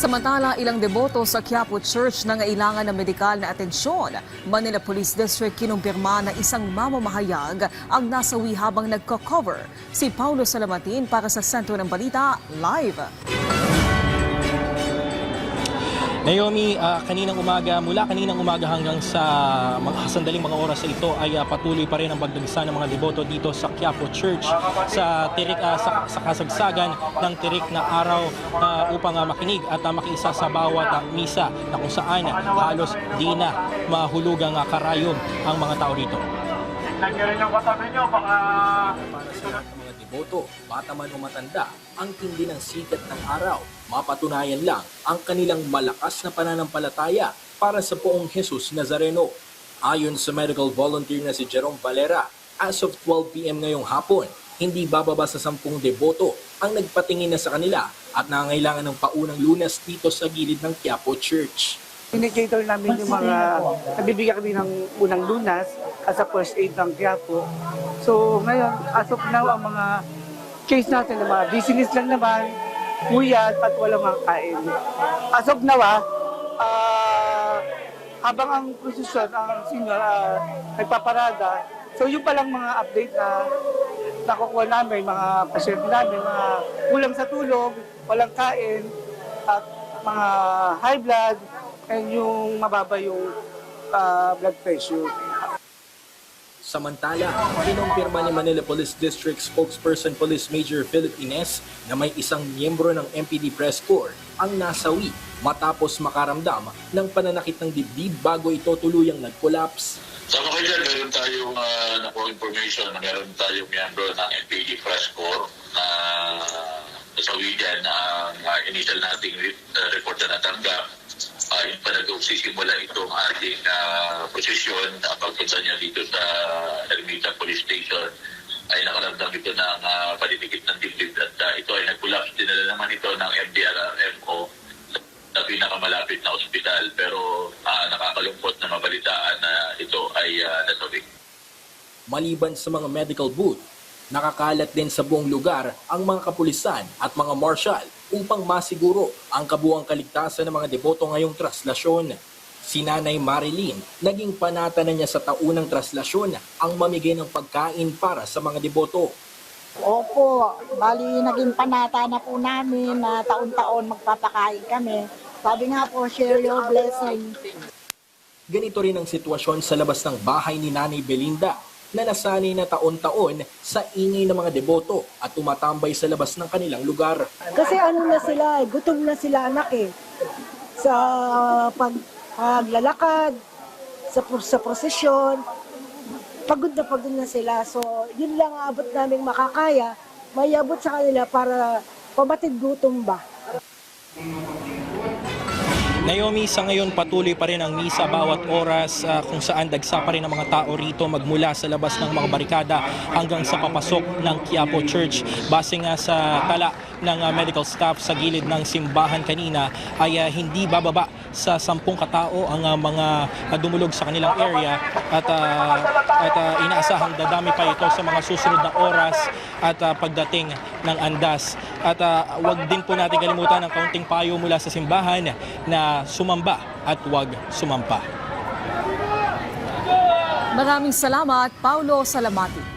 Samantala, ilang deboto sa Quiapo Church na ngailangan ng medikal na atensyon. Manila Police District kinumpirma na isang mamamahayag ang nasawi habang nagko-cover. Si Paulo Salamatin para sa Sentro ng Balita, live. Naomi, mula kaninang umaga hanggang sa mga sandaling mga oras na ito ay patuloy pa rin ang pagdagsa ng mga deboto dito sa Quiapo Church sa kasagsagan ng tirik na araw upang makinig at makiisa sa bawat misa na kung saan halos di na mahulugang karayom ang mga tao rito. Tignan nyo rin yung katabi nyo, baka... Para sa lahat ng mga deboto, bata man o matanda, ang tindi ng sikat ng araw, mapatunayan lang ang kanilang malakas na pananampalataya para sa poong Jesus Nazareno. Ayon sa medical volunteer na si Jerome Valera, as of 12 p.m. ngayong hapon, hindi bababa sa 10 deboto ang nagpatingin na sa kanila at nangangailangan ng paunang lunas dito sa gilid ng Quiapo Church. Indicator namin yung mga nabibigyan kami ng unang lunas as a first aid ng Quiapo. So ngayon, as of now, ang mga case natin na mga business lang naman, puyat at walang mga kain. As of now, habang ang prosesyon, ang senior nagpaparada, so yung palang mga update na nakukuha namin, mga pasyente namin, mga kulang sa tulog, walang kain, at mga high blood, and yung mababa yung blood pressure. Samantala, kinumpirma ni Manila Police District Spokesperson Police Major Philip Ines na may isang miyembro ng MPD Press Corps ang nasawi matapos makaramdam ng pananakit ng dibdib bago ito tuluyang nag-collapse. Sama kayo dyan, meron tayong nakuha information na meron tayong miyembro ng MPD Press Corps na nasawi dyan ang initial nating report na natanggap. Yun pa nag-sisimula itong ating posisyon na pagpunta niya dito sa Ermita Police Station ay nakaramdam ito ng panitikit ng dibdib at ito ay nag-collapse. Dinala naman ito ng MDRRMO sa pinakamalapit na ospital pero nakakalungkot na mabalitaan na ito ay nasawi. Maliban sa mga medical booth, nakakalat din sa buong lugar ang mga kapulisan at mga marshal upang masiguro ang kabuuang kaligtasan ng mga deboto ngayong traslasyon. Si Nanay Marilyn, naging panata na niya sa taunang traslasyon ang mamigay ng pagkain para sa mga deboto. Opo, bali naging panata na po namin na taon-taon magpapakain kami. Sabi nga po, share your blessing. Ganito rin ang sitwasyon sa labas ng bahay ni Nanay Belinda na nasanay na taon-taon sa ingay ng mga deboto at tumatambay sa labas ng kanilang lugar. Kasi ano na sila, gutom na sila anak eh. Sa paglalakad, sa prosesyon, pagod na sila. So yun lang abot namin makakaya, may abot sa kanila para pabatid gutom ba. Naomi, sa ngayon patuloy pa rin ang misa bawat oras kung saan dagsa pa rin ang mga tao rito magmula sa labas ng mga barikada hanggang sa papasok ng Quiapo Church. Base nga sa tala ng medical staff sa gilid ng simbahan kanina ay hindi bababa sa 10 katao ang mga dumulog sa kanilang area at inaasahang dadami pa ito sa mga susunod na oras at pagdating ng andas. At wag din po natin kalimutan ang kaunting payo mula sa simbahan na sumamba at wag sumampa. Maraming salamat, Paulo Salamati.